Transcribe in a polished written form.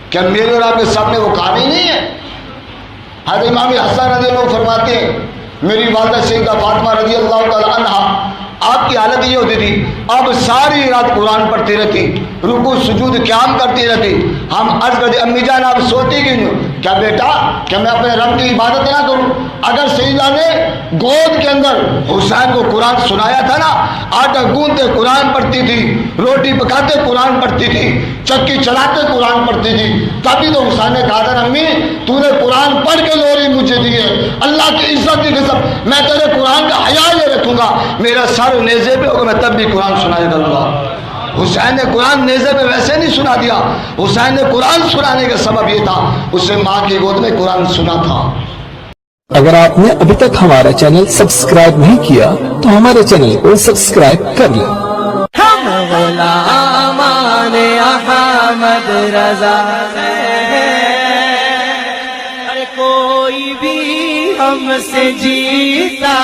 کیا میرے اور آپ کے سامنے وہ کام ہی نہیں ہے؟ حضرت امام حسن رضی اللہ عنہ فرماتے ہیں میری والدہ سیدہ فاطمہ رضی اللہ تعالی عنہا آپ کی حالت یہ ہوتی تھی، اب ساری رات قرآن پڑھتی رہتی، رکوع سجود قیام کرتی رہتی۔ ہم عرض کرتے امی جان آپ سوتی کیوں نہیں؟ کیا بیٹا کیا میں اپنے رب کی عبادت نہ کروں؟ اگر سیدہ نے گود کے اندر حسین کو قرآن سنایا تھا نا، آٹا گوندتے قرآن پڑھتی تھی، روٹی پکاتے قرآن پڑھتی تھی، چکی چلاتے قرآن پڑھتی تھی، تبھی تو حسین نے کہا تھا امی تو نے قرآن پڑھ کے لوری مجھے دی ہے، اللہ کی عزت کی قسم میں تیرے قرآن کا حیا یہ رکھوں گا، میرا سر نیزے پہ ہوگا میں تب بھی قرآن سنایا کروں گا۔ حسین نے قرآن نیزے پہ ویسے نہیں سنا دیا، حسین نے قرآن سنانے کا سبب یہ تھا اسے ماں کی گود میں قرآن سنا تھا۔ اگر آپ نے ابھی تک ہمارا چینل سبسکرائب نہیں کیا تو ہمارے چینل کو سبسکرائب کر لیں۔ ہم غلامان احمد رضا ہیں، کوئی بھی ہم سے جیتا